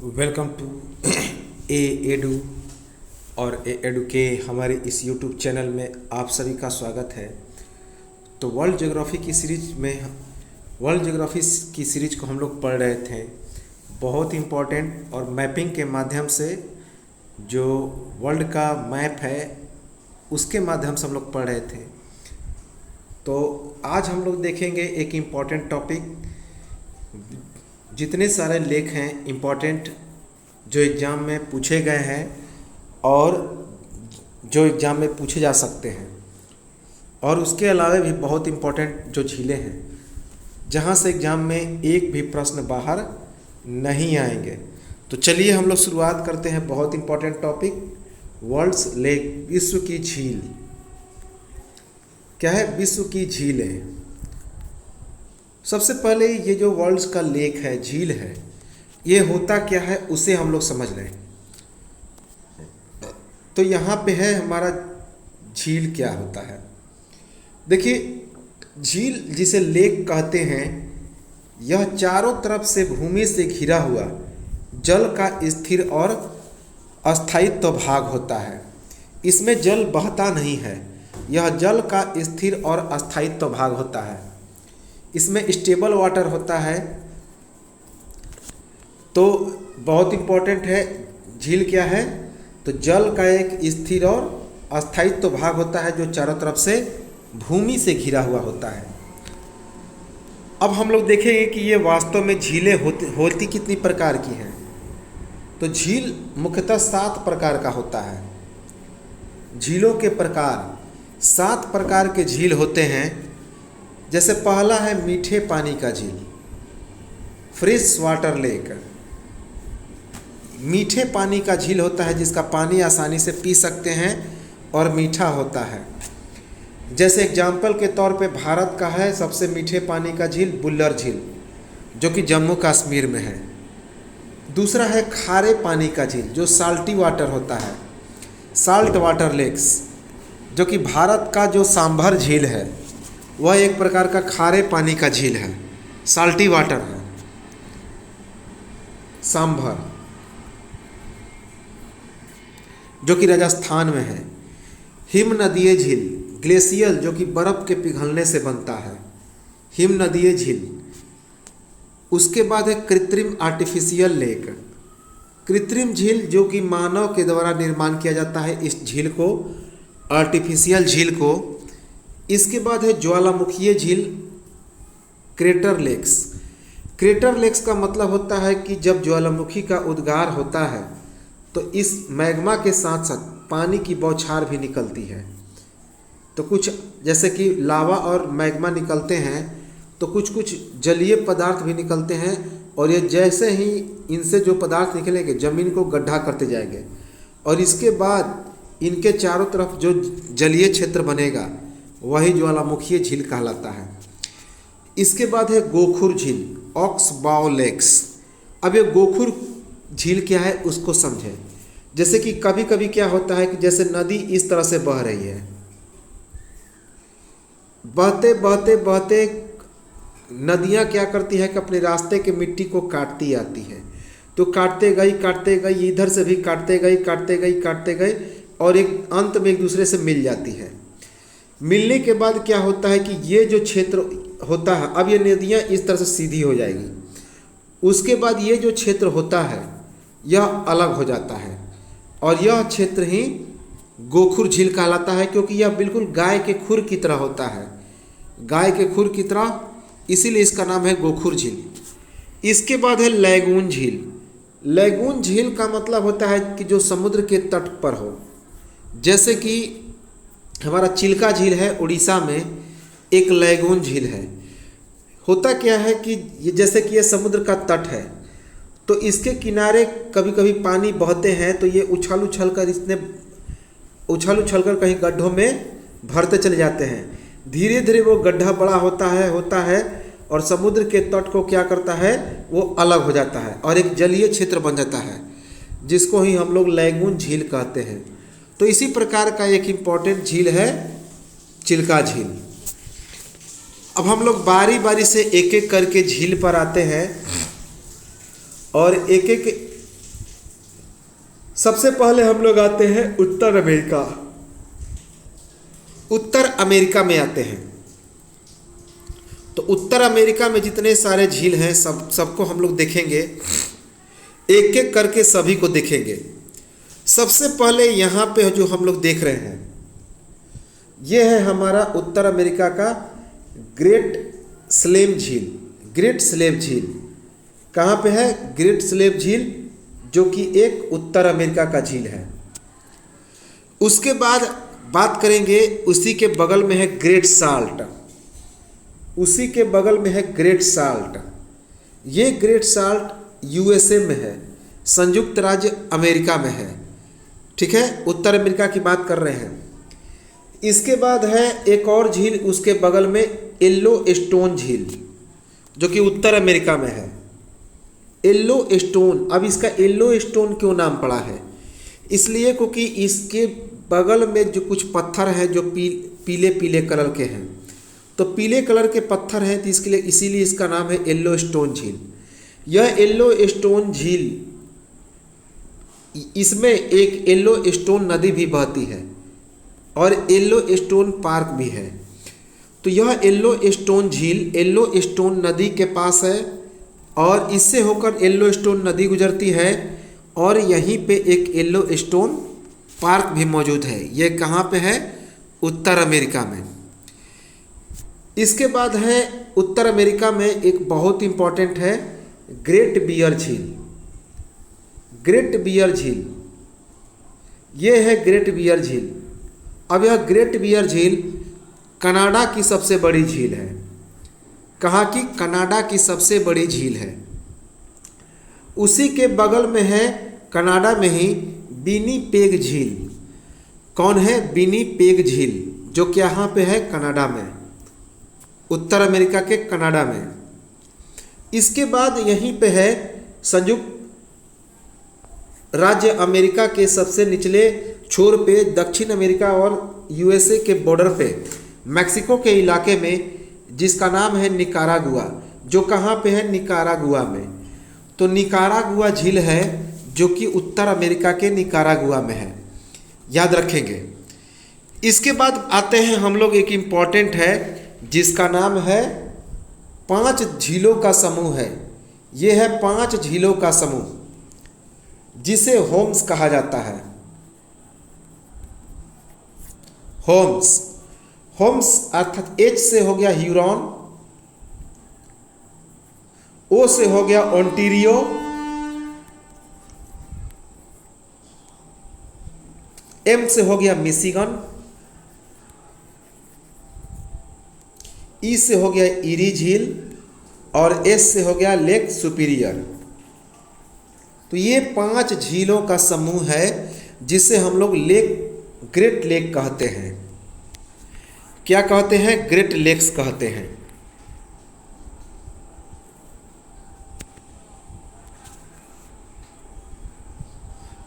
Welcome to A edu और ए edu के हमारे इस यूट्यूब चैनल में आप सभी का स्वागत है। तो वर्ल्ड ज्योग्राफी की सीरीज को हम लोग पढ़ रहे थे। बहुत इम्पोर्टेंट और मैपिंग के माध्यम से जो वर्ल्ड का मैप है उसके माध्यम से हम लोग पढ़ रहे थे। तो आज हम लोग देखेंगे एक इम्पॉर्टेंट टॉपिक। जितने सारे लेख हैं इम्पॉर्टेंट जो एग्ज़ाम में पूछे गए हैं और जो एग्ज़ाम में पूछे जा सकते हैं, और उसके अलावा भी बहुत इम्पॉर्टेंट जो झीलें हैं जहां से एग्ज़ाम में एक भी प्रश्न बाहर नहीं आएंगे। तो चलिए हम लोग शुरुआत करते हैं। बहुत इम्पॉर्टेंट टॉपिक, वर्ल्ड्स लेक, विश्व की झील। क्या है विश्व की झीलें? सबसे पहले ये जो वर्ल्ड्स का लेक है, झील है, ये होता क्या है उसे हम लोग समझ लें। तो यहाँ पे है हमारा झील क्या होता है। देखिए, झील जिसे लेक कहते हैं, यह चारों तरफ से भूमि से घिरा हुआ जल का स्थिर और अस्थायित्व भाग होता है। इसमें जल बहता नहीं है, यह जल का स्थिर और अस्थायित्व भाग होता है। इसमें स्टेबल वाटर होता है। तो बहुत इम्पोर्टेंट है, झील क्या है? तो जल का एक स्थिर और अस्थायित्व भाग होता है जो चारों तरफ से भूमि से घिरा हुआ होता है। अब हम लोग देखेंगे कि ये वास्तव में झीलें होती कितनी प्रकार की हैं। तो झील मुख्यतः 7 प्रकार का होता है। झीलों के प्रकार 7 प्रकार के झील होते हैं। जैसे पहला है मीठे पानी का झील, फ्रेश वाटर लेक। मीठे पानी का झील होता है जिसका पानी आसानी से पी सकते हैं और मीठा होता है। जैसे एग्जाम्पल के तौर पे भारत का है सबसे मीठे पानी का झील बुल्लर झील, जो कि जम्मू कश्मीर में है। दूसरा है खारे पानी का झील जो साल्टी वाटर होता है, साल्ट वाटर लेक्स, जो कि भारत का जो सांभर झील है वह एक प्रकार का खारे पानी का झील है, साल्टी वाटर है, सांभर, जो कि राजस्थान में है। हिम नदीय झील, ग्लेशियल, जो कि बर्फ के पिघलने से बनता है, हिम नदीय झील। उसके बाद है कृत्रिम आर्टिफिशियल लेक, कृत्रिम झील, जो कि मानव के द्वारा निर्माण किया जाता है इस झील को, आर्टिफिशियल झील को। इसके बाद है ज्वालामुखीय झील, क्रेटर लेक्स। क्रेटर लेक्स का मतलब होता है कि जब ज्वालामुखी का उद्गार होता है तो इस मैग्मा के साथ साथ पानी की बौछार भी निकलती है। तो कुछ जैसे कि लावा और मैग्मा निकलते हैं तो कुछ कुछ जलीय पदार्थ भी निकलते हैं, और ये जैसे ही इनसे जो पदार्थ निकलेंगे ज़मीन को गड्ढा करते जाएंगे, और इसके बाद इनके चारों तरफ जो जलीय क्षेत्र बनेगा वही ज्वालामुखीय झील कहलाता है। इसके बाद है गोखुर झील, ऑक्स बाओ लेक्स। अब ये गोखुर झील क्या है उसको समझें। जैसे कि कभी कभी क्या होता है कि जैसे नदी इस तरह से बह रही है, बहते बहते बहते नदियाँ क्या करती है कि अपने रास्ते के मिट्टी को काटती आती है। तो काटते गई, इधर से भी काटते गई, और एक अंत में एक दूसरे से मिल जाती है। मिलने के बाद क्या होता है कि ये जो क्षेत्र होता है, अब ये नदियाँ इस तरह से सीधी हो जाएगी। उसके बाद ये जो क्षेत्र होता है यह अलग हो जाता है, और यह क्षेत्र ही गोखुर झील कहलाता है, क्योंकि यह बिल्कुल गाय के खुर की तरह होता है, गाय के खुर की तरह, इसीलिए इसका नाम है गोखुर झील। इसके बाद है लैगून झील। लैगून झील का मतलब होता है कि जो समुद्र के तट पर हो। जैसे कि हमारा चिल्का झील है उड़ीसा में, एक लैगून झील है। होता क्या है कि जैसे कि ये समुद्र का तट है तो इसके किनारे कभी कभी पानी बहते हैं, तो ये उछल उछल कर कहीं गड्ढों में भरते चले जाते हैं। धीरे धीरे वो गड्ढा बड़ा होता है और समुद्र के तट को क्या करता है, वो अलग हो जाता है और एक जलीय क्षेत्र बन जाता है, जिसको ही हम लोग लैगून झील कहते हैं। तो इसी प्रकार का एक इम्पॉर्टेंट झील है चिल्का झील। अब हम लोग बारी बारी से एक एक करके झील पर आते हैं और एक एक सबसे पहले हम लोग आते हैं उत्तर अमेरिका। उत्तर अमेरिका में आते हैं। तो उत्तर अमेरिका में जितने सारे झील हैं सबको हम लोग देखेंगे, एक एक करके सभी को देखेंगे। सबसे पहले यहाँ पे जो हम लोग देख रहे हैं ये है हमारा उत्तर अमेरिका का ग्रेट स्लेव झील। ग्रेट स्लेव झील कहाँ पे है? ग्रेट स्लेव झील जो कि एक उत्तर अमेरिका का झील है। उसके बाद बात करेंगे, उसी के बगल में है ग्रेट साल्ट। उसी के बगल में है ग्रेट साल्ट। ये ग्रेट साल्ट यूएसए में है, संयुक्त राज्य अमेरिका में है। ठीक है, उत्तर अमेरिका की बात कर रहे हैं। इसके बाद है एक और झील उसके बगल में, येलो स्टोन झील, जो कि उत्तर अमेरिका में है। येलो स्टोन, अब इसका येलो स्टोन क्यों नाम पड़ा है? इसलिए क्योंकि इसके बगल में जो कुछ पत्थर हैं जो पीले पीले कलर के हैं, तो पीले कलर के पत्थर हैं, तो इसके लिए इसीलिए इसका नाम है येलो स्टोन झील। यह येलो स्टोन झील, इसमें एक येलो स्टोन नदी भी बहती है और येलो स्टोन पार्क भी है। तो यह येलो स्टोन झील येलो स्टोन नदी के पास है और इससे होकर येलो स्टोन नदी गुजरती है और यहीं पे एक येलो स्टोन पार्क भी मौजूद है। यह कहाँ पे है? उत्तर अमेरिका में। इसके बाद है उत्तर अमेरिका में एक बहुत इम्पॉर्टेंट है ग्रेट बियर झील। ग्रेट बियर झील, ये है ग्रेट बियर झील। अब यह ग्रेट बियर झील कनाडा की सबसे बड़ी झील है। कहाँ की? कनाडा की सबसे बड़ी झील है। उसी के बगल में है कनाडा में ही विनिपेग झील। कौन है? विनिपेग झील, जो कि यहाँ पे है कनाडा में, उत्तर अमेरिका के कनाडा में। इसके बाद यहीं पे है संयुक्त राज्य अमेरिका के सबसे निचले छोर पे, दक्षिण अमेरिका और यूएसए के बॉर्डर पे, मैक्सिको के इलाके में, जिसका नाम है निकारागुआ, जो कहाँ पे है? निकारागुआ में। तो निकारागुआ झील है जो कि उत्तर अमेरिका के निकारागुआ में है, याद रखेंगे। इसके बाद आते हैं हम लोग, एक इम्पॉर्टेंट है जिसका नाम है 5 झीलों का समूह है। ये है 5 झीलों का समूह, जिसे होम्स कहा जाता है। होम्स, होम्स अर्थात एच से हो गया ह्यूरॉन, ओ से हो गया ओंटारियो, एम से हो गया मिशिगन, ई से हो गया ईरी झील और एस से हो गया लेक सुपीरियर। तो ये 5 झीलों का समूह है जिसे हम लोग ग्रेट लेक कहते हैं। क्या कहते हैं? ग्रेट लेक्स कहते हैं।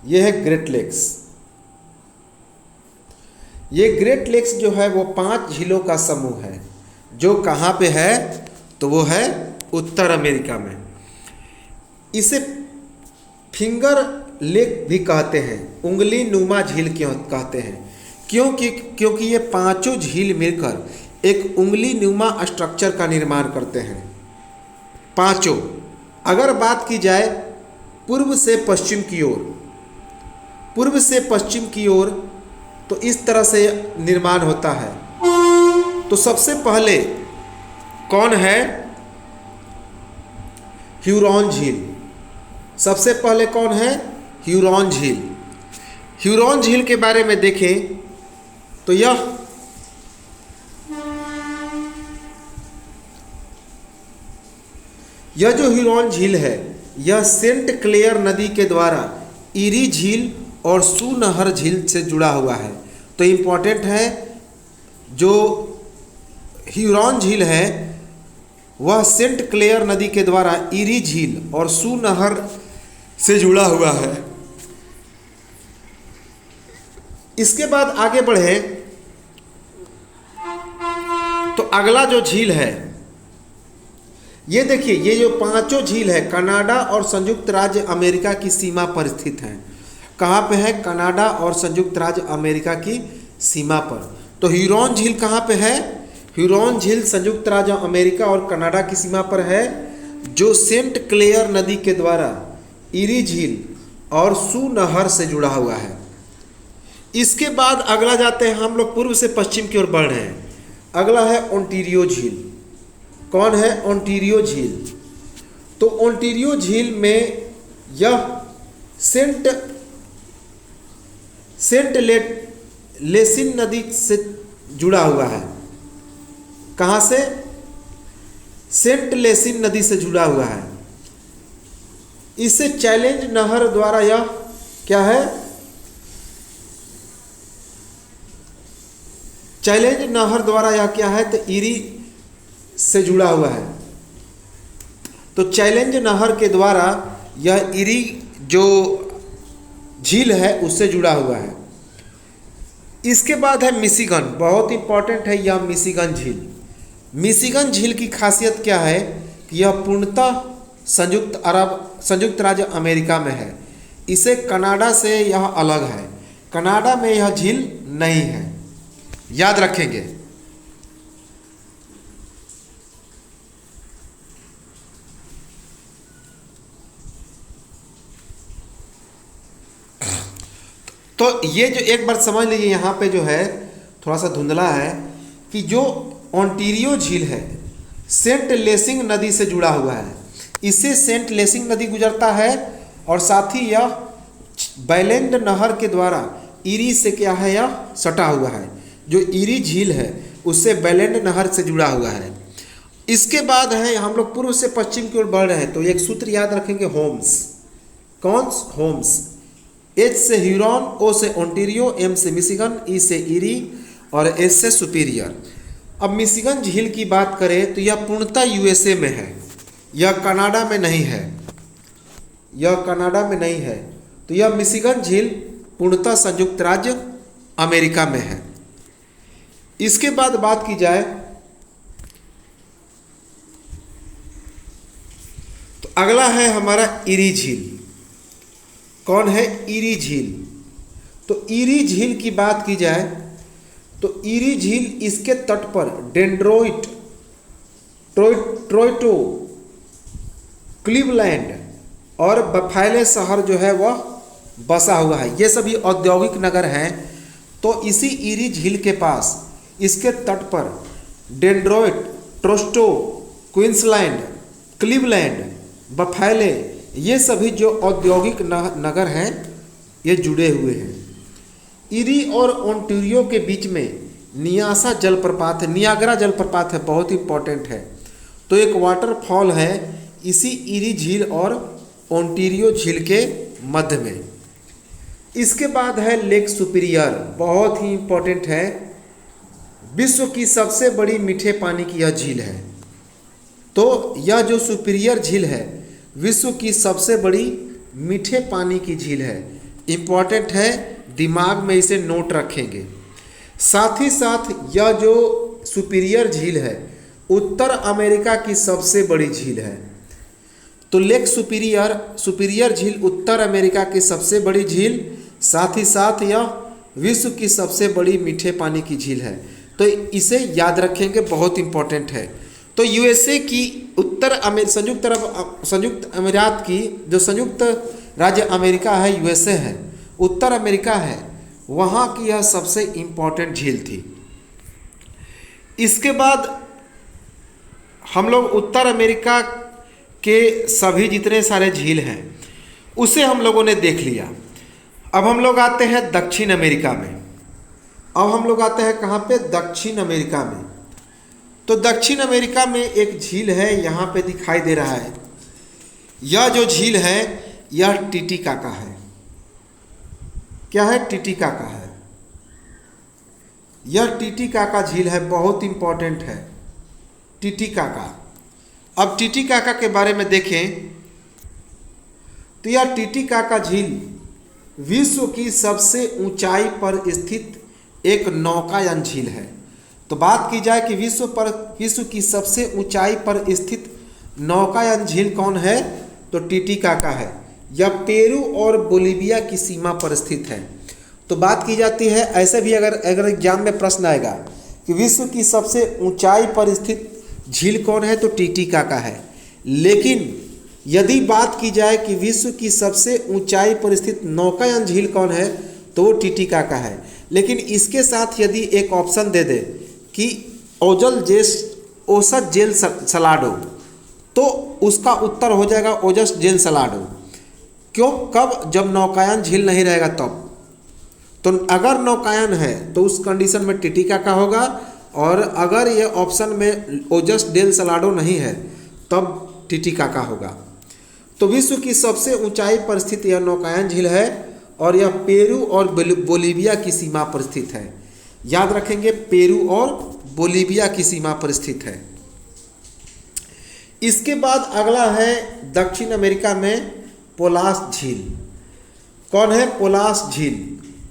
यह है ग्रेट लेक्स। ये ग्रेट लेक्स जो है वो 5 झीलों का समूह है, जो कहाँ पे है? तो वो है उत्तर अमेरिका में। इसे फिंगर लेक भी कहते हैं, उंगली नुमा झील क्यों कहते हैं? क्योंकि ये 5 झील मिलकर एक उंगली नुमा स्ट्रक्चर का निर्माण करते हैं। 5। अगर बात की जाए पूर्व से पश्चिम की ओर, पूर्व से पश्चिम की ओर, तो इस तरह से निर्माण होता है। तो सबसे पहले कौन है? ह्यूरॉन झील। सबसे पहले कौन है? ह्यूरॉन झील। ह्यूरॉन झील के बारे में देखें तो यह जो ह्यूरॉन झील है, यह सेंट क्लेयर नदी के द्वारा ईरी झील और सू नहर झील से जुड़ा हुआ है। तो इम्पॉर्टेंट है, जो ह्यूरॉन झील है वह सेंट क्लेयर नदी के द्वारा ईरी झील और सू नहर से जुड़ा हुआ है। इसके बाद आगे बढ़े तो अगला जो झील है, ये देखिए, ये जो 5 झील है कनाडा और संयुक्त राज्य अमेरिका की सीमा पर स्थित हैं। कहाँ पे है? कनाडा और संयुक्त राज्य अमेरिका की सीमा पर। तो ह्यूरॉन झील कहाँ पे है? ह्यूरॉन झील संयुक्त राज्य अमेरिका और कनाडा की सीमा पर है, जो सेंट क्लेयर नदी के द्वारा इरी झील और सू नहर से जुड़ा हुआ है। इसके बाद अगला जाते हैं हम लोग, पूर्व से पश्चिम की ओर बढ़ रहे हैं। अगला है ओंटारियो झील। कौन है? ओंटारियो झील। तो ओंटारियो झील में यह सेंट लेसिन नदी से जुड़ा हुआ है। कहाँ से? सेंट लेसिन नदी से जुड़ा हुआ है। इसे चैलेंज नहर द्वारा यह क्या है? चैलेंज नहर द्वारा यह क्या है? तो इरी से जुड़ा हुआ है। तो चैलेंज नहर के द्वारा यह इरी जो झील है उससे जुड़ा हुआ है। इसके बाद है मिशिगन। बहुत इंपॉर्टेंट है यह मिशिगन झील। मिशिगन झील की खासियत क्या है कि यह पूर्णतः संयुक्त राज्य अमेरिका में है। इसे कनाडा से यह अलग है। कनाडा में यह झील नहीं है, याद रखेंगे। तो ये जो एक बार समझ लीजिए, यहाँ पे जो है थोड़ा सा धुंधला है कि जो ओंटारियो झील है सेंट लेसिंग नदी से जुड़ा हुआ है। इससे सेंट लेसिंग नदी गुजरता है और साथ ही यह बैलेंड नहर के द्वारा इरी से क्या है? यह सटा हुआ है। जो इरी झील है उससे बैलेंड नहर से जुड़ा हुआ है। इसके बाद है, हम लोग पूर्व से पश्चिम की ओर बढ़ रहे हैं, तो एक सूत्र याद रखेंगे, होम्स। कौन? होम्स। एच से ह्यूरॉन, ओ से ओंटारियो, एम से मिशिगन, ई से इरी और एस से सुपीरियर। अब मिशिगन झील की बात करें तो यह पूर्णतः यूएसए में है, यह कनाडा में नहीं है। यह कनाडा में नहीं है। तो यह मिशिगन झील पूर्णतः संयुक्त राज्य अमेरिका में है। इसके बाद बात की जाए तो अगला है हमारा इरी झील। कौन है? इरी झील। तो इरी झील की बात की जाए तो इरी झील इसके तट पर डेट्रॉइट, टोरंटो, क्लीवलैंड और बफेलो शहर जो है वह बसा हुआ है। ये सभी औद्योगिक नगर हैं। तो इसी इरी झील के पास इसके तट पर Detroit, Toronto, Queensland, Cleveland, buffalo, ये सभी जो औद्योगिक नगर हैं ये जुड़े हुए हैं। इरी और ओंटारियो के बीच में नियासा जलप्रपात है, नियाग्रा जलप्रपात है, बहुत इंपॉर्टेंट है। तो एक वाटरफॉल है इसी इरी झील और ओंटारियो झील के मध्य में। इसके बाद है लेक सुपीरियर। बहुत ही इंपॉर्टेंट है। विश्व की सबसे बड़ी मीठे पानी की यह झील है। तो यह जो सुपीरियर झील है विश्व की सबसे बड़ी मीठे पानी की झील है। इम्पॉर्टेंट है, दिमाग में इसे नोट रखेंगे। साथ ही साथ यह जो सुपीरियर झील है उत्तर अमेरिका की सबसे बड़ी झील है। तो लेक सुपीरियर झील उत्तर अमेरिका की सबसे बड़ी झील, साथ ही साथ यह विश्व की सबसे बड़ी मीठे पानी की झील है। तो इसे याद रखेंगे, बहुत इंपॉर्टेंट है। तो यूएसए की संयुक्त अमीरात की जो संयुक्त राज्य अमेरिका है, यूएसए है, उत्तर अमेरिका है, वहाँ की यह सबसे इम्पॉर्टेंट झील थी। इसके बाद हम लोग उत्तर अमेरिका के सभी जितने सारे झील हैं उसे हम लोगों ने देख लिया। अब हम लोग आते हैं दक्षिण अमेरिका में। अब हम लोग आते हैं कहाँ पे? दक्षिण अमेरिका में। तो दक्षिण अमेरिका में एक झील है, यहाँ पे दिखाई दे रहा है। यह जो झील है यह टिटिकाका है। क्या है? टिटिकाका है। यह टिटिकाका झील है, बहुत इंपॉर्टेंट है टिटिकाका। अब टिटिकाका के बारे में देखें तो यह टिटिकाका झील विश्व की सबसे ऊंचाई पर स्थित एक नौकायन झील है। तो बात की जाए कि विश्व की सबसे ऊंचाई पर स्थित नौकायन झील कौन है? तो टिटिकाका है। यह पेरू और बोलीविया की सीमा पर स्थित है। तो बात की जाती है, ऐसे भी अगर एग्जाम में प्रश्न आएगा कि विश्व की सबसे ऊंचाई पर स्थित झील कौन है, तो टिटिकाका है। लेकिन यदि बात की जाए कि विश्व की सबसे ऊंचाई पर स्थित नौकायन झील कौन है, तो वो टिटिकाका है। लेकिन इसके साथ यदि एक ऑप्शन दे दे कि ओसत जेल सलाडो, तो उसका उत्तर हो जाएगा ओजस जेल सलाडो। क्यों? कब? जब नौकायन झील नहीं रहेगा तब। तो अगर नौकायन है तो उस कंडीशन में टिटिकाका होगा, और अगर ये ऑप्शन में ओजस डेल सलाडो नहीं है तब टिटिकाका होगा। तो विश्व की सबसे ऊंचाई पर स्थित यह नौकायन झील है, और यह पेरू और बोलीविया की सीमा पर स्थित है। याद रखेंगे, पेरू और बोलीविया की सीमा पर स्थित है। इसके बाद अगला है दक्षिण अमेरिका में पोलास झील। कौन है? पोलास झील,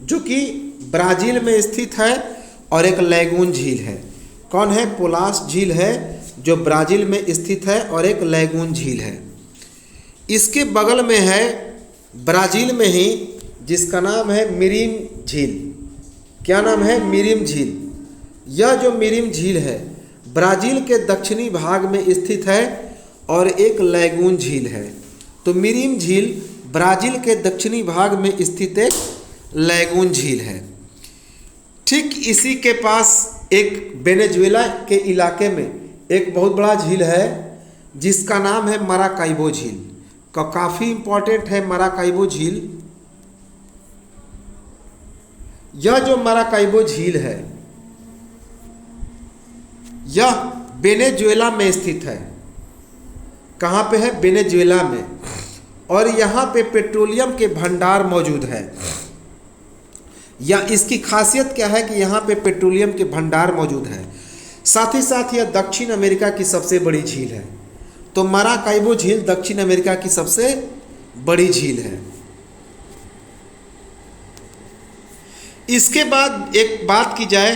जो कि ब्राज़ील में स्थित है और एक लैगून झील है। कौन है? पोलास झील है, जो ब्राज़ील में स्थित है और एक लैगून झील है। इसके बगल में है ब्राज़ील में ही, जिसका नाम है मिरिम झील। क्या नाम है? मिरिम झील। यह जो मिरिम झील है ब्राज़ील के दक्षिणी भाग में स्थित है और एक लैगून झील है। तो मिरिम झील ब्राज़ील के दक्षिणी भाग में स्थित एक लैगून झील है। ठीक इसी के पास एक वेनेजुएला के इलाके में एक बहुत बड़ा झील है, जिसका नाम है मराकाइबो झील। काफ़ी इम्पोर्टेंट है मराकाइबो झील। यह जो मराकाइबो झील है यह वेनेजुएला में स्थित है। कहाँ पे है? वेनेजुएला में। और यहाँ पे पेट्रोलियम के भंडार मौजूद है। या इसकी खासियत क्या है कि यहाँ पे पेट्रोलियम के भंडार मौजूद है। साथ ही साथ यह दक्षिण अमेरिका की सबसे बड़ी झील है। तो मराकाइबो झील दक्षिण अमेरिका की सबसे बड़ी झील है। इसके बाद एक बात की जाए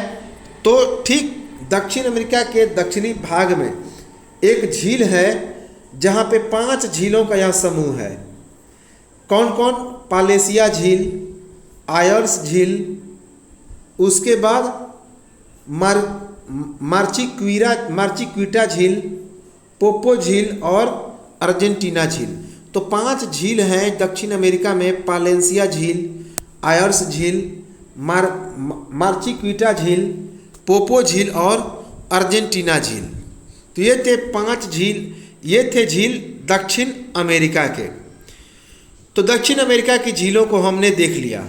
तो ठीक दक्षिण अमेरिका के दक्षिणी भाग में एक झील है, जहाँ पे 5 झीलों का यह समूह है। कौन कौन? पालेसिया झील, आयर्स झील, उसके बाद मार्चिक्विटा झील, पोपो झील और अर्जेंटीना झील। तो 5 झील हैं दक्षिण अमेरिका में, पालेसिया झील, आयर्स झील, मार्चिक्विटा झील, पोपो झील और अर्जेंटीना झील। तो ये थे 5 झील, ये थे झील दक्षिण अमेरिका के। तो दक्षिण अमेरिका की झीलों को हमने देख लिया।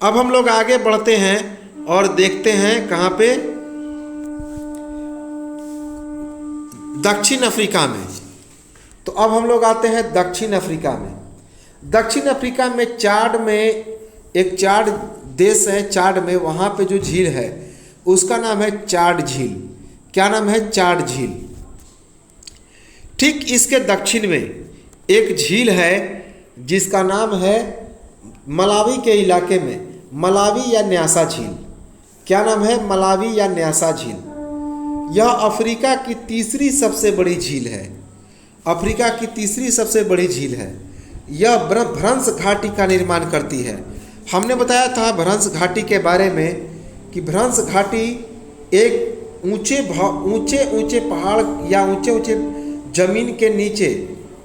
अब हम लोग आगे बढ़ते हैं और देखते हैं कहाँ पे? दक्षिण अफ्रीका में। तो अब हम लोग आते हैं दक्षिण अफ्रीका में। दक्षिण अफ्रीका में चाड देश है, चाड में वहाँ पे जो झील है उसका नाम है चाड झील। क्या नाम है? चाड झील। ठीक इसके दक्षिण में एक झील है जिसका नाम है मलावी के इलाके में मलावी या न्यासा झील। क्या नाम है? मलावी या न्यासा झील। यह अफ्रीका की तीसरी सबसे बड़ी झील है। अफ्रीका की तीसरी सबसे बड़ी झील है। यह भ्रंश घाटी का निर्माण करती है। हमने बताया था भ्रंश घाटी के बारे में कि भ्रंश घाटी एक ऊंचे पहाड़ या ऊंचे जमीन के नीचे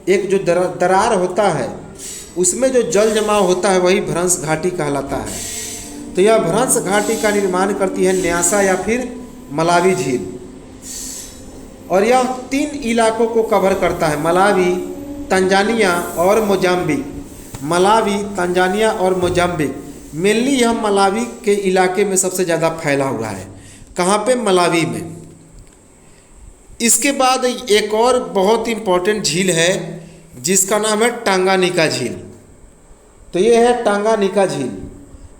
एक जो दरार होता है, उसमें जो जल जमाव होता है वही भ्रंश घाटी कहलाता है। तो यह भ्रंश घाटी का निर्माण करती है न्यासा या फिर मलावी झील। और यह 3 इलाकों को कवर करता है, मलावी, तंजानिया और मोजाम्बिक। मलावी, तंजानिया और मोजाम्बिक। मेनली यह मलावी के इलाके में सबसे ज़्यादा फैला हुआ है। कहाँ पे? मलावी में। इसके बाद एक और बहुत इम्पोर्टेंट झील है जिसका नाम है टांगानिका झील। तो ये है टांगानिका झील।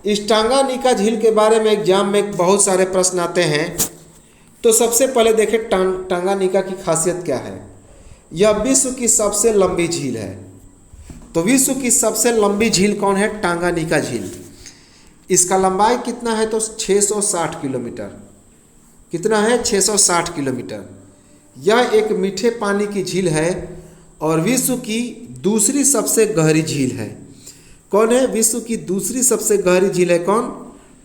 इस टांगानिका झील के बारे में एग्जाम में बहुत सारे प्रश्न आते हैं। तो सबसे पहले देखें टांगानिका की खासियत क्या है। यह विश्व की सबसे लंबी झील है। तो विश्व की सबसे लंबी झील कौन है? टांगानिका झील। इसका लंबाई कितना है? तो 660 किलोमीटर। कितना है? 660 किलोमीटर। यह एक मीठे पानी की झील है और विश्व की दूसरी सबसे गहरी झील है। कौन है? विश्व की दूसरी सबसे गहरी झील है कौन?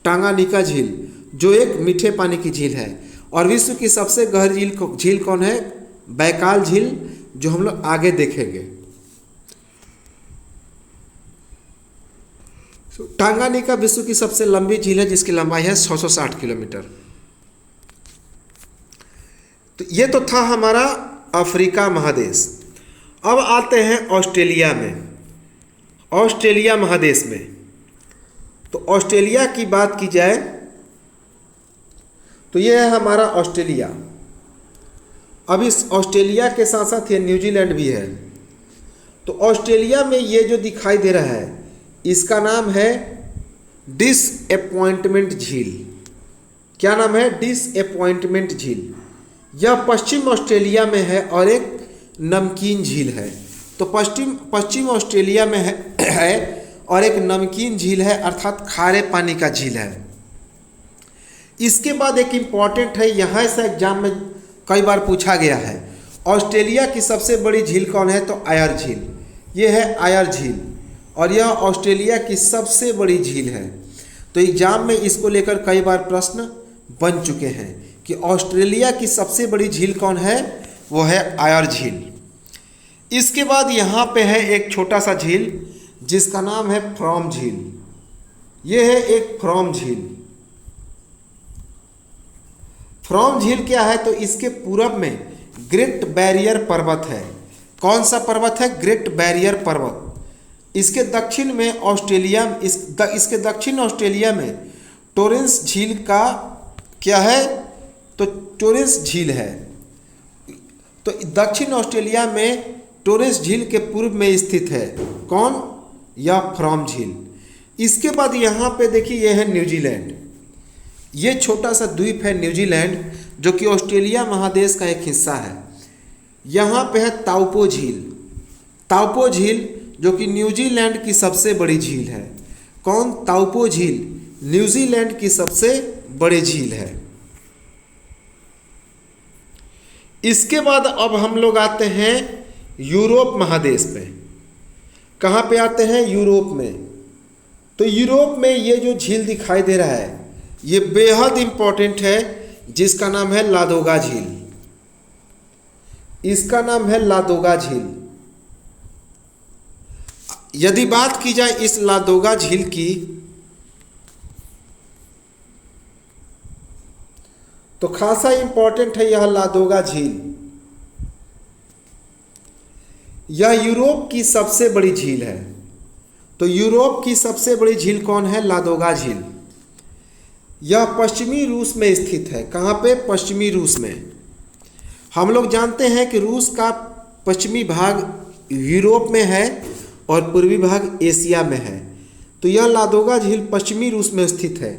टांगानिका झील, जो एक मीठे पानी की झील है। और विश्व की सबसे गहरी झील कौन है? बैकाल झील, जो हम लोग आगे देखेंगे। टांगानिका विश्व की सबसे लंबी झील है, जिसकी लंबाई है 660 किलोमीटर। तो ये तो था हमारा अफ्रीका महादेश। अब आते हैं ऑस्ट्रेलिया में, ऑस्ट्रेलिया महादेश में। तो ऑस्ट्रेलिया की बात की जाए तो ये है हमारा ऑस्ट्रेलिया। अब इस ऑस्ट्रेलिया के साथ साथ ये न्यूजीलैंड भी है। तो ऑस्ट्रेलिया में ये जो दिखाई दे रहा है, इसका नाम है डिसअपॉइंटमेंट झील। क्या नाम है? डिसअपॉइंटमेंट झील। यह पश्चिम ऑस्ट्रेलिया में है और एक नमकीन झील है। तो पश्चिम ऑस्ट्रेलिया में है और एक नमकीन झील है, अर्थात खारे पानी का झील है। इसके बाद एक इम्पॉर्टेंट है, यहाँ से एग्जाम में कई बार पूछा गया है, ऑस्ट्रेलिया की सबसे बड़ी झील कौन है? तो आयर झील। ये है आयर झील और यह ऑस्ट्रेलिया की सबसे बड़ी झील है। तो एग्जाम में इसको लेकर कई बार प्रश्न बन चुके हैं कि ऑस्ट्रेलिया की सबसे बड़ी झील कौन है? वो है आयर झील। इसके बाद यहाँ पे है एक छोटा सा झील जिसका नाम है फ्रॉम झील। ये है एक फ्रॉम झील। फ्रॉम झील क्या है? तो इसके पूरब में ग्रेट बैरियर पर्वत है। कौन सा पर्वत है? ग्रेट बैरियर पर्वत। इसके दक्षिण में इसके दक्षिण ऑस्ट्रेलिया में टोरेंस झील का क्या है? तो टोरेंस झील है। तो दक्षिण ऑस्ट्रेलिया में टोरेंस झील के पूर्व में स्थित है कौन? या फ्रॉम झील। इसके बाद यहाँ पे देखिए, यह है न्यूजीलैंड। ये छोटा सा द्वीप है न्यूजीलैंड, जो कि ऑस्ट्रेलिया महादेश का एक हिस्सा है। यहाँ पे है ताउपो झील। ताउपो झील जो कि न्यूजीलैंड की सबसे बड़ी झील है। कौन? ताउपो झील न्यूजीलैंड की सबसे बड़ी झील है। इसके बाद अब हम लोग आते हैं यूरोप महादेश पे। कहाँ पे आते हैं? यूरोप में। तो यूरोप में ये जो झील दिखाई दे रहा है, ये बेहद इंपॉर्टेंट है, जिसका नाम है लादोगा झील। इसका नाम है लादोगा झील। यदि बात की जाए इस लादोगा झील की, तो खासा इंपॉर्टेंट है यह लादोगा झील। यह यूरोप की सबसे बड़ी झील है। तो यूरोप की सबसे बड़ी झील कौन है? लादोगा झील। यह पश्चिमी रूस में स्थित है। कहाँ पे? पश्चिमी रूस में। हम लोग जानते हैं कि रूस का पश्चिमी भाग यूरोप में है और पूर्वी भाग एशिया में है। तो यह लादोगा झील पश्चिमी रूस में स्थित है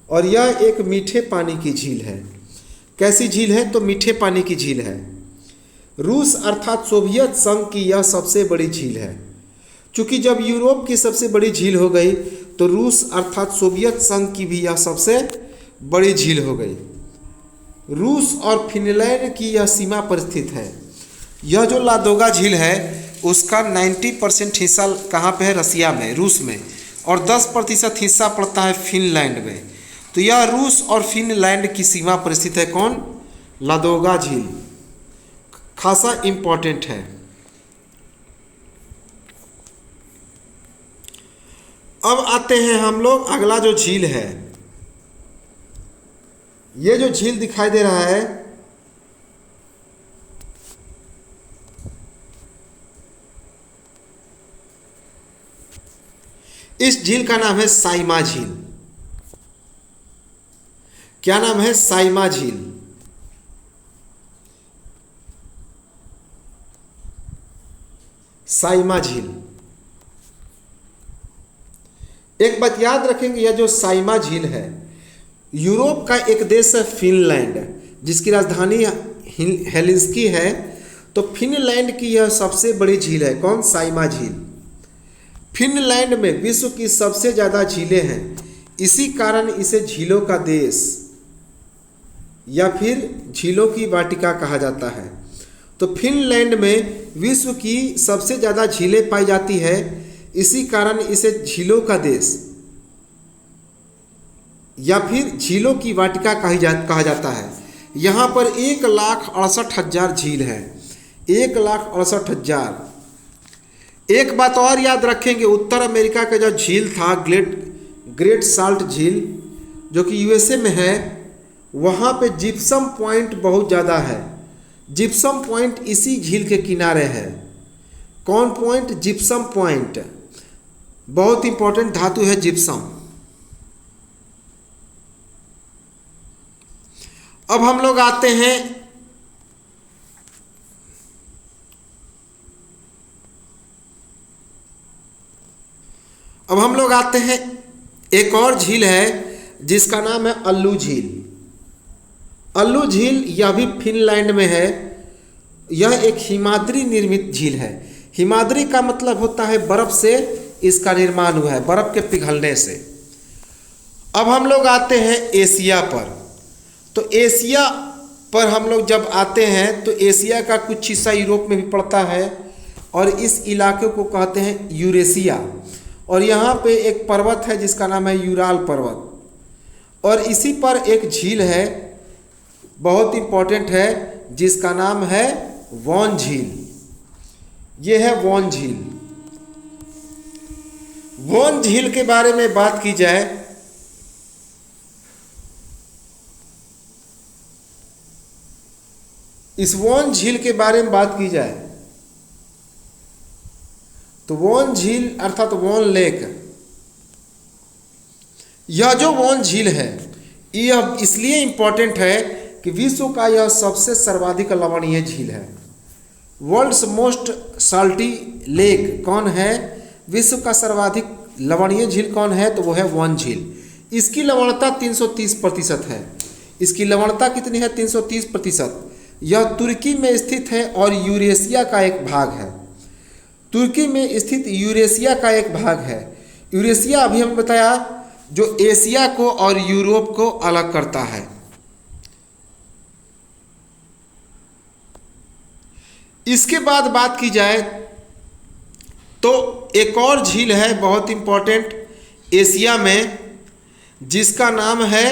और यह एक मीठे पानी की झील है। कैसी झील है? तो मीठे पानी की झील है। रूस अर्थात सोवियत संघ की यह सबसे बड़ी झील है। चूँकि जब यूरोप की सबसे बड़ी झील हो गई, तो रूस अर्थात सोवियत संघ की भी यह सबसे बड़ी झील हो गई। रूस और फिनलैंड की यह सीमा पर स्थित है। यह जो लादोगा झील है उसका 90% हिस्सा कहाँ पे है? रसिया में, रूस में, और 10% हिस्सा पड़ता है फिनलैंड में। तो यह रूस और फिनलैंड की सीमा पर स्थित है कौन? लादोगा झील। खासा इंपॉर्टेंट है। अब आते हैं हम लोग अगला जो झील है। ये जो झील दिखाई दे रहा है, इस झील का नाम है साइमा झील। क्या नाम है? साइमा झील। साइमा झील। एक बात याद रखेंगे, यह जो साइमा झील है, यूरोप का एक देश है फिनलैंड, जिसकी राजधानी हेलिंस्की है। तो फिनलैंड की यह सबसे बड़ी झील है। कौन? साइमा झील। फिनलैंड में विश्व की सबसे ज़्यादा झीलें हैं। इसी कारण इसे झीलों का देश या फिर झीलों की वाटिका कहा जाता है। तो फिनलैंड में विश्व की सबसे ज़्यादा झीलें पाई जाती है, इसी कारण इसे झीलों का देश या फिर झीलों की वाटिका कहा जाता है। यहाँ पर 1,68,000 झील है, 1,68,000। एक बात और याद रखेंगे, उत्तर अमेरिका का जो झील था ग्रेट साल्ट झील जो कि यूएसए में है, वहाँ पे जिप्सम पॉइंट बहुत ज़्यादा है। जिप्सम पॉइंट इसी झील के किनारे है। कौन पॉइंट? Gypsum point. बहुत इंपॉर्टेंट धातु है जिप्सम। अब हम लोग आते हैं एक और झील है जिसका नाम है अल्लू झील। अल्लू झील यह भी फिनलैंड में है। यह एक हिमाद्री निर्मित झील है। हिमाद्री का मतलब होता है बर्फ से इसका निर्माण हुआ है, बर्फ के पिघलने से। अब हम लोग आते हैं एशिया पर। तो एशिया पर हम लोग जब आते हैं तो एशिया का कुछ हिस्सा यूरोप में भी पड़ता है और इस इलाके को कहते हैं यूरेशिया। और यहाँ पे एक पर्वत है जिसका नाम है यूराल पर्वत, और इसी पर एक झील है बहुत इम्पोर्टेंट है जिसका नाम है वॉन झील। ये है वॉन झील। वॉन झील के बारे में बात की जाए इस वॉन झील के बारे में बात की जाए तो वॉन झील अर्थात वॉन लेक, यह जो वॉन झील है यह इसलिए इंपॉर्टेंट है कि विश्व का यह सबसे सर्वाधिक लवणीय झील है। वर्ल्ड्स मोस्ट साल्टी लेक कौन है? विश्व का सर्वाधिक लवणीय झील कौन है? तो वो है वॉन झील। इसकी लवणता 330% है। इसकी लवणता कितनी है? 330%। यह तुर्की में स्थित है और यूरेशिया का एक भाग है। तुर्की में स्थित यूरेशिया का एक भाग है। यूरेशिया अभी हम बताया जो एशिया को और यूरोप को अलग करता है। इसके बाद बात की जाए तो एक और झील है बहुत इंपॉर्टेंट एशिया में जिसका नाम है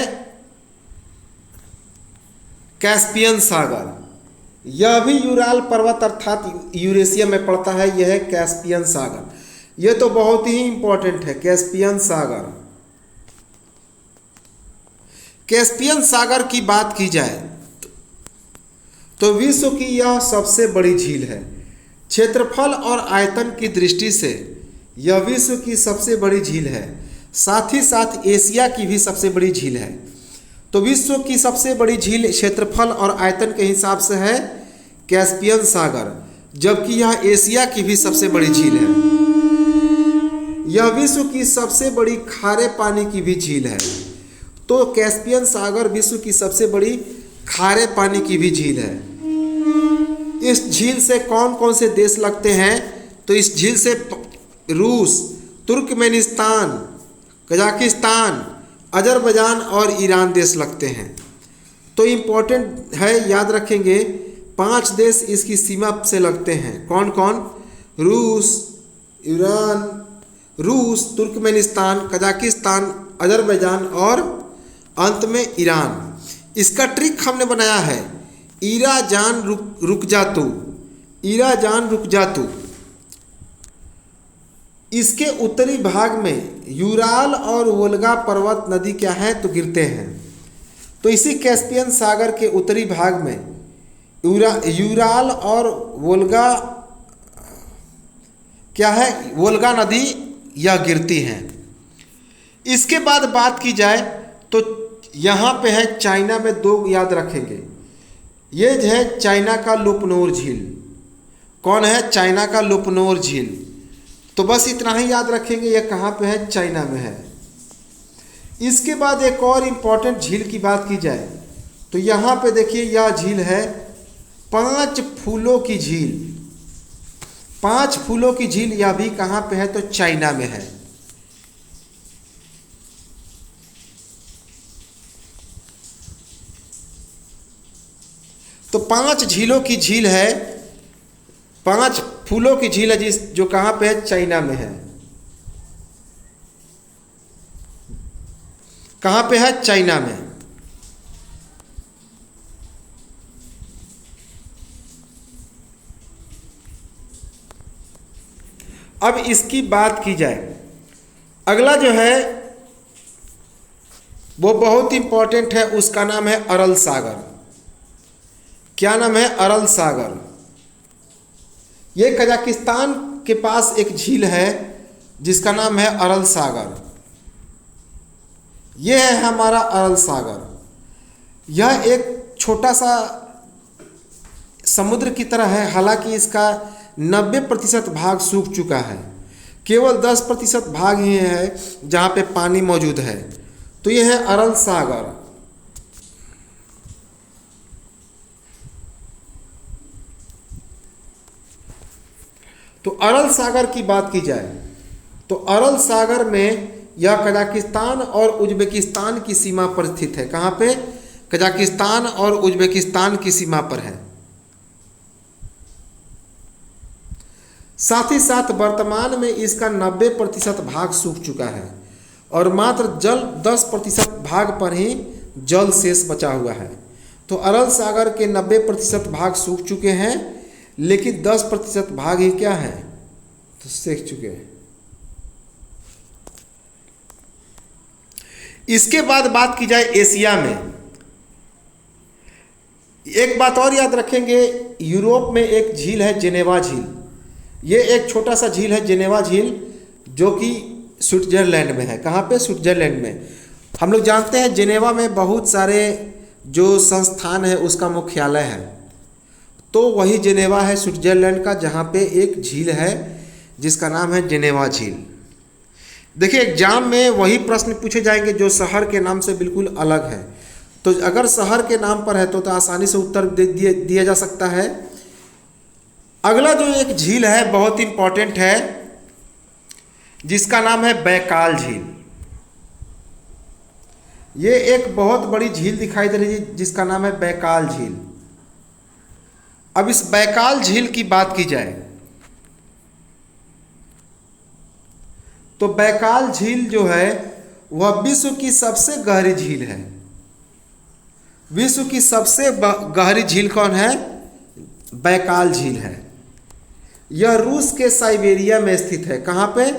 कैस्पियन सागर। यह भी यूराल पर्वत अर्थात यूरेशिया में पड़ता है। यह है कैस्पियन सागर। यह तो बहुत ही इंपॉर्टेंट है कैस्पियन सागर। कैस्पियन सागर की बात की जाए तो विश्व की यह सबसे बड़ी झील है। क्षेत्रफल और आयतन की दृष्टि से यह विश्व की सबसे बड़ी झील है। साथ ही साथ एशिया की भी सबसे बड़ी झील है। तो विश्व की सबसे बड़ी झील क्षेत्रफल और आयतन के हिसाब से है कैस्पियन सागर, जबकि यह एशिया की भी सबसे बड़ी झील है। यह विश्व की सबसे बड़ी खारे पानी की भी झील है। तो कैस्पियन सागर विश्व की सबसे बड़ी खारे पानी की भी झील है। इस झील से कौन कौन से देश लगते हैं? तो इस झील से रूस, तुर्कमेनिस्तान, कजाकिस्तान, अजरबैजान और ईरान देश लगते हैं। तो इम्पोर्टेंट है, याद रखेंगे 5 देश इसकी सीमा से लगते हैं। कौन कौन? रूस, ईरान, तुर्कमेनिस्तान, कजाकिस्तान, अजरबैजान और अंत में ईरान। इसका ट्रिक हमने बनाया है ईरा जान रुक जा तू, ईरा जान रुक जा तू। इसके उत्तरी भाग में यूराल और वोल्गा पर्वत नदी क्या है? तो गिरते हैं। तो इसी कैस्पियन सागर के उत्तरी भाग में यूराल और वोल्गा क्या है? वोल्गा नदी यह गिरती हैं। इसके बाद बात की जाए तो यहाँ पे है चाइना में 2 याद रखेंगे। ये है चाइना का लुपनोर झील। कौन है? चाइना का लुपनोर झील। तो बस इतना ही याद रखेंगे, यह कहाँ पे है? चाइना में है। इसके बाद एक और इम्पॉर्टेंट झील की बात की जाए तो यहाँ पे देखिए यह झील है 5 फूलों की झील। 5 फूलों की झील यह भी कहाँ पे है? तो चाइना में है। तो 5 झीलों की झील है 5 फूलों की झील है जो कहाँ पे है? चाइना में है। कहाँ पे है? चाइना में। अब इसकी बात की जाए, अगला जो है वो बहुत इंपॉर्टेंट है, उसका नाम है अरल सागर। क्या नाम है? अरल सागर। ये कजाकिस्तान के पास एक झील है जिसका नाम है अरल सागर। यह है हमारा अरल सागर। यह एक छोटा सा समुद्र की तरह है, हालांकि इसका 90% भाग सूख चुका है। केवल 10% भाग ही है जहाँ पे पानी मौजूद है। तो यह है अरल सागर। तो अरल सागर की बात की जाए तो अरल सागर में यह कजाकिस्तान और उज्बेकिस्तान की सीमा पर स्थित है। कहाँ पे? कजाकिस्तान और उज्बेकिस्तान की सीमा पर है। साथ ही साथ वर्तमान में इसका 90% भाग सूख चुका है और मात्र 10% भाग पर ही जल शेष बचा हुआ है। तो अरल सागर के 90% भाग सूख चुके हैं, लेकिन 10% भाग ही क्या है? तो सूख चुके हैं। इसके बाद बात की जाए एशिया में, एक बात और याद रखेंगे, यूरोप में एक झील है जेनेवा झील। ये एक छोटा सा झील है जेनेवा झील, जो कि स्विट्जरलैंड में है। कहाँ पे? स्विट्जरलैंड में। हम लोग जानते हैं जेनेवा में बहुत सारे जो संस्थान है उसका मुख्यालय है, तो वही जेनेवा है स्विट्जरलैंड का, जहाँ पे एक झील है जिसका नाम है जेनेवा झील। देखिए एग्जाम में वही प्रश्न पूछे जाएंगे जो शहर के नाम से बिल्कुल अलग है। तो अगर शहर के नाम पर है तो आसानी से उत्तर दिया जा सकता है। अगला जो एक झील है बहुत इंपॉर्टेंट है, जिसका नाम है बैकाल झील। ये एक बहुत बड़ी झील दिखाई दे रही है जिसका नाम है बैकाल झील। अब इस बैकाल झील की बात की जाए तो बैकाल झील जो है वह विश्व की सबसे गहरी झील है। विश्व की सबसे गहरी झील कौन है? बैकाल झील है। यह रूस के साइबेरिया में स्थित है। कहाँ पे?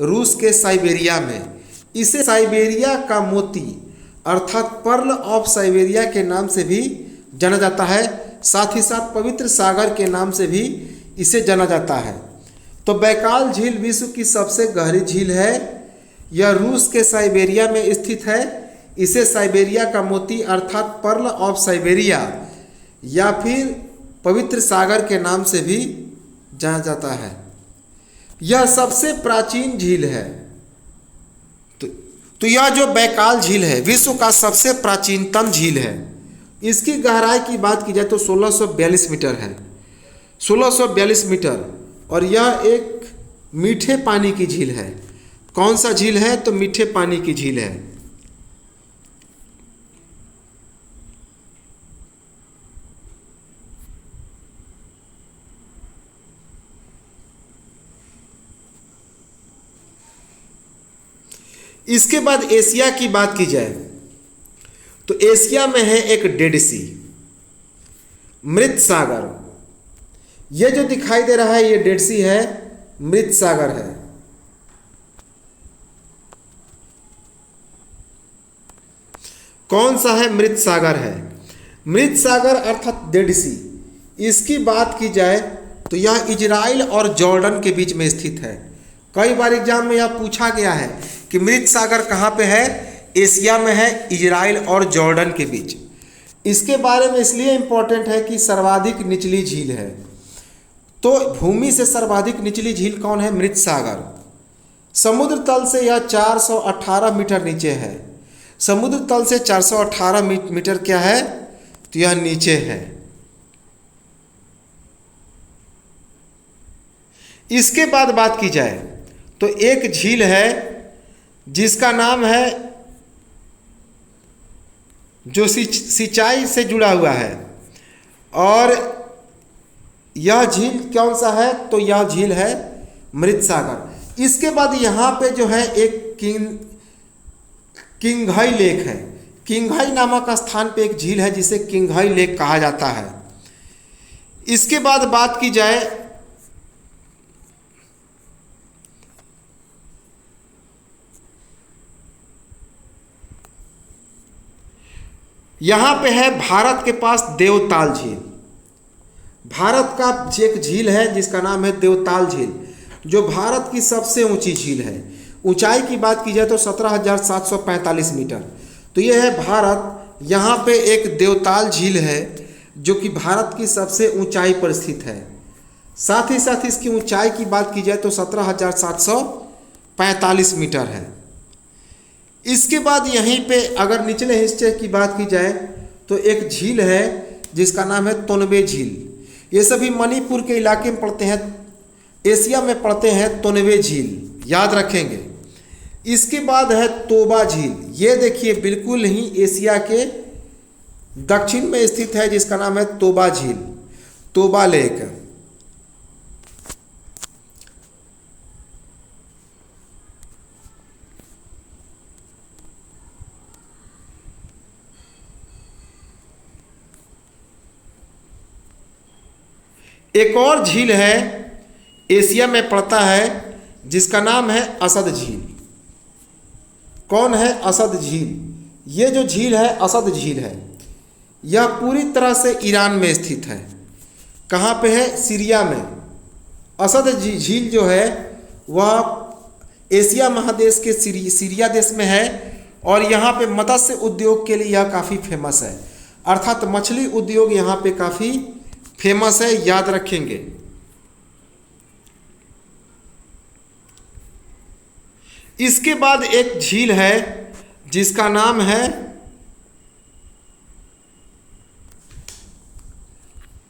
रूस के साइबेरिया में। इसे साइबेरिया का मोती अर्थात पर्ल ऑफ साइबेरिया के नाम से भी जाना जाता है। साथ ही साथ पवित्र सागर के नाम से भी इसे जाना जाता है। तो बैकाल झील विश्व की सबसे गहरी झील है। यह रूस के साइबेरिया में स्थित है। इसे साइबेरिया का मोती अर्थात पर्ल ऑफ साइबेरिया या फिर पवित्र सागर के नाम से भी जाना जाता है। यह सबसे प्राचीन झील है। तो यह जो बैकाल झील है विश्व का सबसे प्राचीनतम झील है। इसकी गहराई की बात की जाए तो 1642 मीटर है। 1642 मीटर। और यह एक मीठे पानी की झील है। कौन सा झील है? तो मीठे पानी की झील है। इसके बाद एशिया की बात की जाए तो एशिया में है एक डेड सी, मृत सागर। यह जो दिखाई दे रहा है ये डेड सी है, मृत सागर है। कौन सा है? मृत सागर है। मृत सागर अर्थात डेड सी। इसकी बात की जाए तो यह इजराइल और जॉर्डन के बीच में स्थित है। कई बार एग्जाम में यह पूछा गया है कि मृत सागर कहाँ पे है? एशिया में है, इजराइल और जॉर्डन के बीच। इसके बारे में इसलिए इम्पोर्टेंट है कि सर्वाधिक निचली झील है। तो भूमि से सर्वाधिक निचली झील कौन है? मृत सागर। समुद्र तल से यह 418 मीटर नीचे है। समुद्र तल से 418 मीटर क्या है? तो यह नीचे है। इसके बाद बात की जाए तो एक झील है जिसका नाम है, जो सिंचाई से जुड़ा हुआ है और यह झील कौन सा है? तो यह झील है मृत सागर। इसके बाद यहाँ पे जो है एक किंघाई लेक है। किंघाई नामक स्थान पे एक झील है जिसे किंघाई लेक कहा जाता है। इसके बाद बात की जाए यहाँ पे है भारत के पास देवताल झील। भारत का एक झील है जिसका नाम है देवताल झील, जो भारत की सबसे ऊंची झील है। ऊंचाई की बात की जाए तो 17,745 मीटर। तो यह है भारत। यहाँ पे एक देवताल झील है जो कि भारत की सबसे ऊंचाई पर स्थित है। साथ ही साथ इसकी ऊंचाई की बात की जाए तो 17,745 मीटर है। इसके बाद यहीं पे अगर निचले हिस्से की बात की जाए तो एक झील है जिसका नाम है तोनबे झील। ये सभी मणिपुर के इलाके में पड़ते हैं, एशिया में पड़ते हैं तोनबे झील, याद रखेंगे। इसके बाद है तोबा झील। ये देखिए बिल्कुल ही एशिया के दक्षिण में स्थित है जिसका नाम है तोबा झील, तोबा लेक। एक और झील है एशिया में पड़ता है जिसका नाम है असद झील। कौन है? असद झील। ये जो झील है असद झील है। यह पूरी तरह से ईरान में स्थित है। कहाँ पे है? सीरिया में। असद झील जो है वह एशिया महादेश के सीरिया देश में है और यहाँ पे मत्स्य उद्योग के लिए यह काफ़ी फेमस है। अर्थात मछली उद्योग यहाँ पे काफ़ी फेमस है, याद रखेंगे। इसके बाद एक झील है जिसका नाम है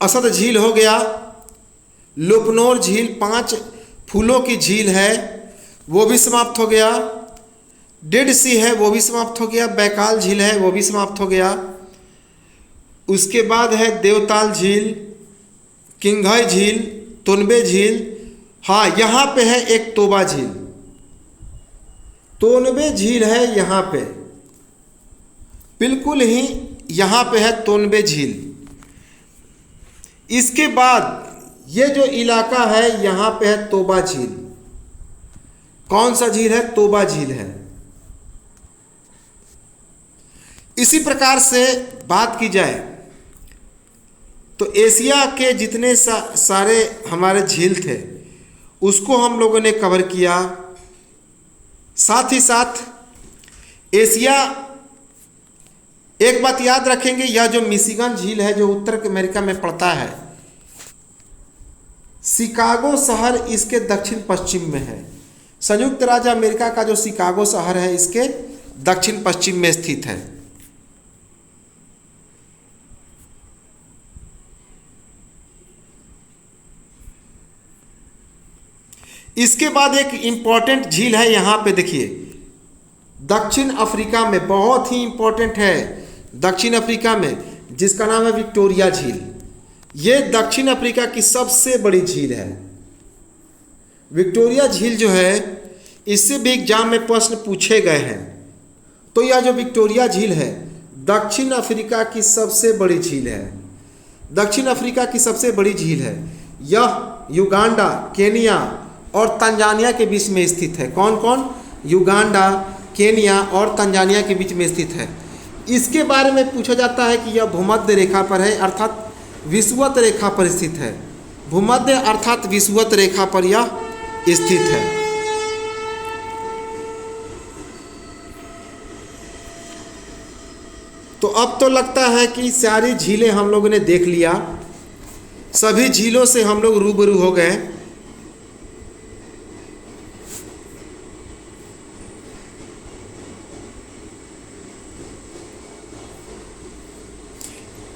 असद झील हो गया। लुपनोर झील 5 फूलों की झील है, वो भी समाप्त हो गया। डेड सी है वो भी समाप्त हो गया। बैकाल झील है वो भी समाप्त हो गया। उसके बाद है देवताल झील, किंघाई झील, तोनबे झील। हाँ, यहाँ पे है एक तोबा झील। तोनबे झील है यहाँ पे, बिल्कुल ही यहाँ पे है तोनबे झील। इसके बाद ये जो इलाका है यहाँ पे है तोबा झील। कौन सा झील है? तोबा झील है। इसी प्रकार से बात की जाए तो एशिया के जितने सारे हमारे झील थे उसको हम लोगों ने कवर किया। साथ ही साथ एशिया, एक बात याद रखेंगे, यह जो मिशिगन झील है जो उत्तर अमेरिका में पड़ता है, शिकागो शहर इसके दक्षिण पश्चिम में है। संयुक्त राज्य अमेरिका का जो शिकागो शहर है इसके दक्षिण पश्चिम में स्थित है। इसके बाद एक इम्पॉर्टेंट झील है यहाँ पे देखिए, दक्षिण अफ्रीका में, बहुत ही इम्पोर्टेंट है दक्षिण अफ्रीका में, जिसका नाम है विक्टोरिया झील। ये दक्षिण अफ्रीका की सबसे बड़ी झील है। विक्टोरिया झील जो है इससे भी एग्जाम में प्रश्न पूछे गए हैं। तो यह जो विक्टोरिया झील है दक्षिण अफ्रीका की सबसे बड़ी झील है। दक्षिण अफ्रीका की सबसे बड़ी झील है। यह युगांडा, केनिया और तंजानिया के बीच में स्थित है। कौन कौन? युगांडा, केनिया और तंजानिया के बीच में स्थित है। इसके बारे में पूछा जाता है कि यह भूमध्य रेखा पर है, अर्थात विषुवत रेखा पर स्थित है। भूमध्य अर्थात विषुवत रेखा पर यह स्थित है। तो अब तो लगता है कि सारी झीलें हम लोगों ने देख लिया, सभी झीलों से हम लोग रूबरू हो गए।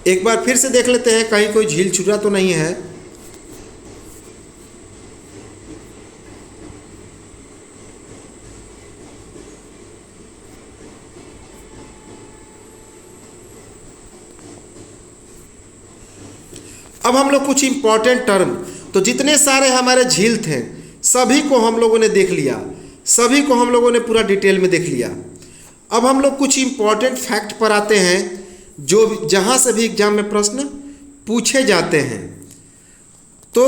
एक बार फिर से देख लेते हैं कहीं कोई झील छूटा तो नहीं है। अब हम लोग कुछ इंपॉर्टेंट टर्म, तो जितने सारे हमारे झील थे सभी को हम लोगों ने देख लिया, सभी को हम लोगों ने पूरा डिटेल में देख लिया। अब हम लोग कुछ इंपॉर्टेंट फैक्ट पर आते हैं जो जहाँ से भी एग्जाम में प्रश्न पूछे जाते हैं। तो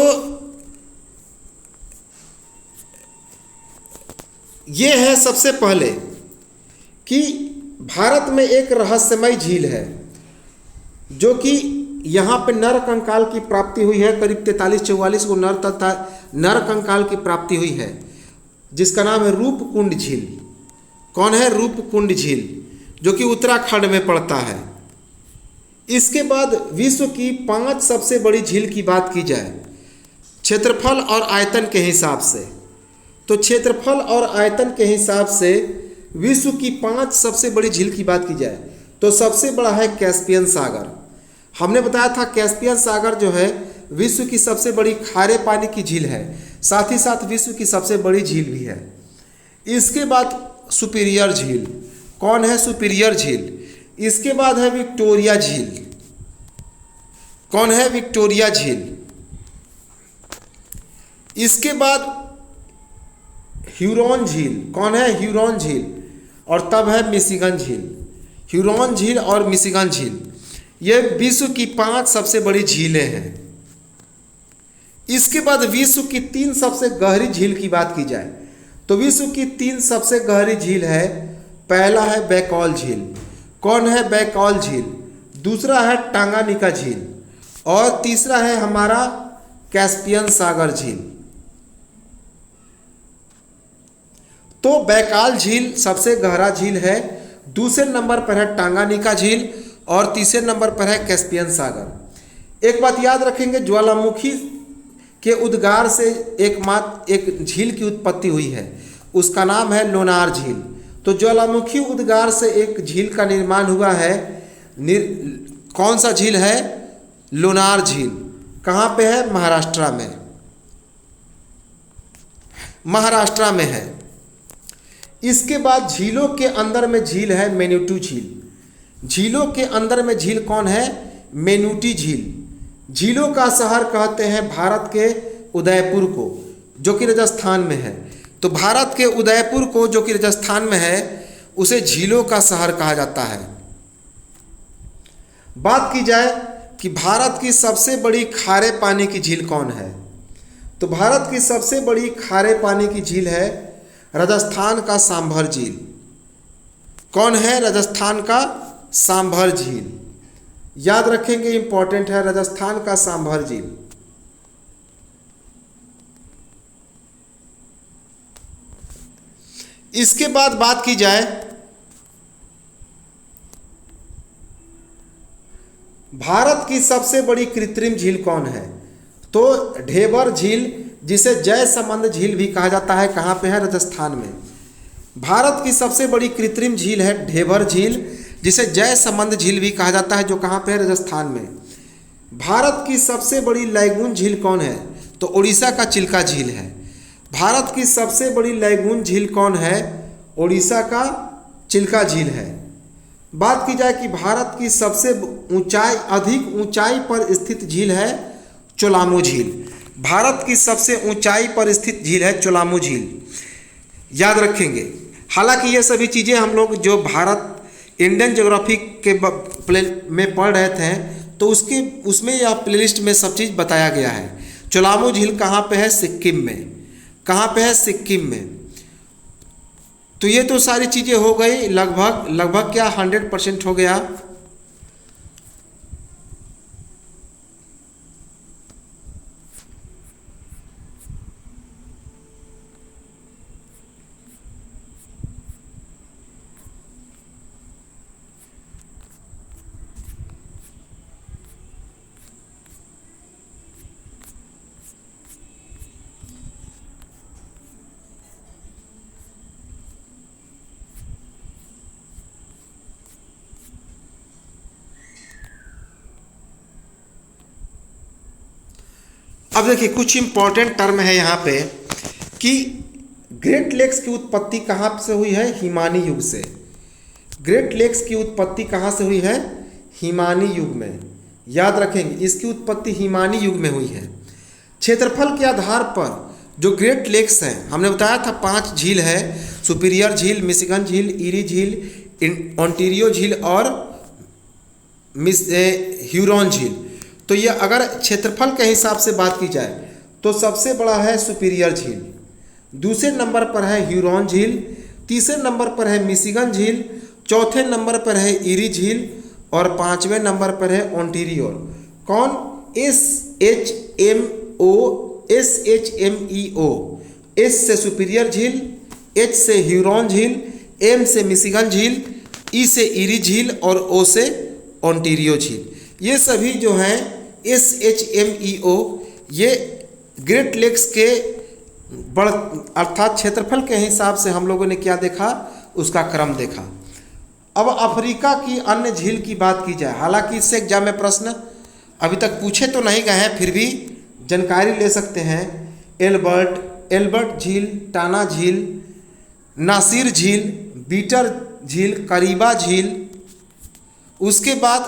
ये है सबसे पहले कि भारत में एक रहस्यमय झील है जो कि यहाँ पे नर कंकाल की प्राप्ति हुई है, करीब 43-44 को नर तथा नर कंकाल की प्राप्ति हुई है, जिसका नाम है रूपकुंड झील। कौन है? रूपकुंड झील, जो कि उत्तराखंड में पड़ता है। इसके बाद विश्व की 5 सबसे बड़ी झील की बात की जाए क्षेत्रफल और आयतन के हिसाब से, तो क्षेत्रफल और आयतन के हिसाब से विश्व की 5 सबसे बड़ी झील की बात की जाए तो सबसे बड़ा है कैस्पियन सागर। हमने बताया था कैस्पियन सागर जो है विश्व की सबसे बड़ी खारे पानी की झील है, साथ ही साथ विश्व की सबसे बड़ी झील भी है। इसके बाद सुपीरियर झील। कौन है सुपीरियर झील? इसके बाद है विक्टोरिया झील। कौन है? विक्टोरिया झील। इसके बाद ह्यूरॉन झील। कौन है? ह्यूरॉन झील। और तब है मिशिगन झील। ह्यूरॉन झील और मिशिगन झील ये विश्व की 5 सबसे बड़ी झीलें हैं। इसके बाद विश्व की 3 सबसे गहरी झील की बात की जाए तो विश्व की 3 सबसे गहरी झील है, पहला है बैकॉल झील। कौन है? बैकॉल झील। दूसरा है टांगानिका झील और तीसरा है हमारा कैस्पियन सागर झील। तो बैकाल झील सबसे गहरा झील है, दूसरे नंबर पर है टांगानिका झील और तीसरे नंबर पर है कैस्पियन सागर। एक बात याद रखेंगे, ज्वालामुखी के उद्गार से एक झील की उत्पत्ति हुई है, उसका नाम है लोनार झील। तो ज्वालामुखी उद्गार से एक झील का निर्माण हुआ है। कौन सा झील है? लोनार झील। कहाँ पे है? महाराष्ट्र में। महाराष्ट्र में है। इसके बाद झीलों के अंदर में झील है मेनुटी झील। झीलों के अंदर में झील कौन है? मेनुटी झील। झीलों का शहर कहते हैं भारत के उदयपुर को, जो कि राजस्थान में है। तो भारत के उदयपुर को, जो कि राजस्थान में है, उसे झीलों का शहर कहा जाता है। बात की जाए कि भारत की सबसे बड़ी खारे पानी की झील कौन है, तो भारत की सबसे बड़ी खारे पानी की झील है राजस्थान का सांभर झील। कौन है? राजस्थान का सांभर झील। याद रखेंगे, इंपॉर्टेंट है, राजस्थान का सांभर झील। इसके बाद बात की जाए भारत की सबसे बड़ी कृत्रिम झील कौन है, तो ढेबर झील, जिसे जयसमंद झील भी कहा जाता है। कहाँ पे है? राजस्थान में। भारत की सबसे बड़ी कृत्रिम झील है ढेबर झील, जिसे जयसमंद झील भी कहा जाता है, जो कहाँ पे है? राजस्थान में। भारत की सबसे बड़ी लैगून झील कौन है, तो उड़ीसा का चिल्का झील है। भारत की सबसे बड़ी लैगून झील कौन है? उड़ीसा का चिल्का झील है। बात की जाए कि भारत की सबसे अधिक ऊंचाई पर स्थित झील है चोलामू झील। भारत की सबसे ऊंचाई पर स्थित झील है चोलामू झील। याद रखेंगे। हालांकि ये सभी चीज़ें हम लोग जो भारत इंडियन ज्योग्राफी के में पढ़ रहे थे तो उसमें या प्लेलिस्ट में सब चीज़ बताया गया है। चोलामू झील कहाँ पे है? सिक्किम में। कहाँ पे है? सिक्किम में। तो ये तो सारी चीज़ें हो गई, लगभग क्या 100% हो गया। अब देखिए कुछ इंपॉर्टेंट टर्म है यहाँ पे कि ग्रेट लेक्स की उत्पत्ति कहाँ से हुई है? हिमानी युग से। ग्रेट लेक्स की उत्पत्ति कहाँ से हुई है? हिमानी युग में। याद रखेंगे, इसकी उत्पत्ति हिमानी युग में हुई है। क्षेत्रफल के आधार पर जो ग्रेट लेक्स हैं, हमने बताया था 5 झील है, सुपीरियर झील, मिशिगन झील, ईरी झील, ओंटारियो झील और ह्यूरॉन झील। तो ये अगर क्षेत्रफल के हिसाब से बात की जाए तो सबसे बड़ा है सुपीरियर झील, दूसरे नंबर पर है ह्यूरॉन झील, तीसरे नंबर पर है मिशिगन झील, चौथे नंबर पर है ईरी झील और 5वें नंबर पर है ओंटारियो। कौन? SHMEO। एस से सुपीरियर झील, एच से ह्यूरॉन झील, एम से मिशिगन झील, ई से ईरी झील और ओ से ओंटारियो झील। ये सभी जो हैं SHMEO ये ग्रेट लेक्स के बड़ अर्थात क्षेत्रफल के हिसाब से हम लोगों ने क्या देखा, उसका क्रम देखा। अब अफ्रीका की अन्य झील की बात की जाए, हालांकि इससे एग्जाम में प्रश्न अभी तक पूछे तो नहीं गए हैं, फिर भी जानकारी ले सकते हैं। एल्बर्ट झील, टाना झील, नासिर झील, बीटर झील, करीबा झील, उसके बाद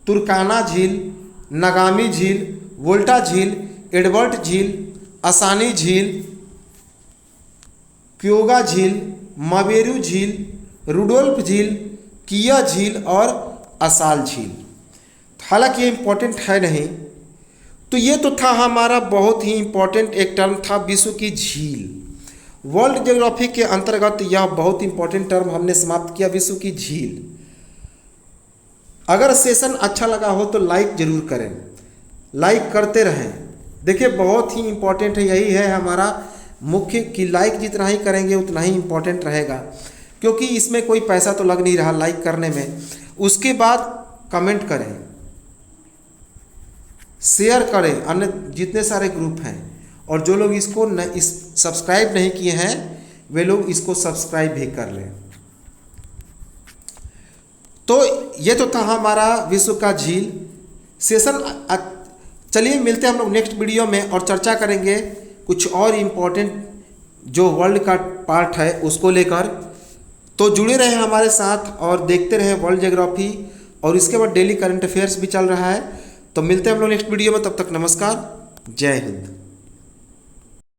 तुर्काना झील, नगामी झील, वोल्टा झील, एडवर्ड झील, असानी झील, क्योगा झील, मावेरू झील, रुडोल्फ झील, किया झील और असाल झील। हालांकि ये इम्पोर्टेंट है नहीं, तो ये तो था हमारा बहुत ही इम्पोर्टेंट एक टर्म था विश्व की झील। वर्ल्ड ज्योग्राफी के अंतर्गत यह बहुत इंपॉर्टेंट टर्म हमने समाप्त किया, विश्व की झील। अगर सेशन अच्छा लगा हो तो लाइक जरूर करें, लाइक करते रहें। देखिए बहुत ही इम्पोर्टेंट है, यही है हमारा मुख्य कि लाइक जितना ही करेंगे उतना ही इम्पोर्टेंट रहेगा, क्योंकि इसमें कोई पैसा तो लग नहीं रहा लाइक करने में। उसके बाद कमेंट करें, शेयर करें अन्य जितने सारे ग्रुप हैं, और जो लोग इसको सब्सक्राइब नहीं किए हैं वे लोग इसको सब्सक्राइब भी कर लें। तो ये तो था हमारा विश्व का झील सेशन। चलिए मिलते हैं हम लोग नेक्स्ट वीडियो में और चर्चा करेंगे कुछ और इम्पोर्टेंट जो वर्ल्ड का पार्ट है उसको लेकर। तो जुड़े रहें हमारे साथ और देखते रहें वर्ल्ड ज्योग्राफी, और इसके बाद डेली करंट अफेयर्स भी चल रहा है। तो मिलते हैं हम लोग नेक्स्ट वीडियो में, तब तक नमस्कार, जय हिंद।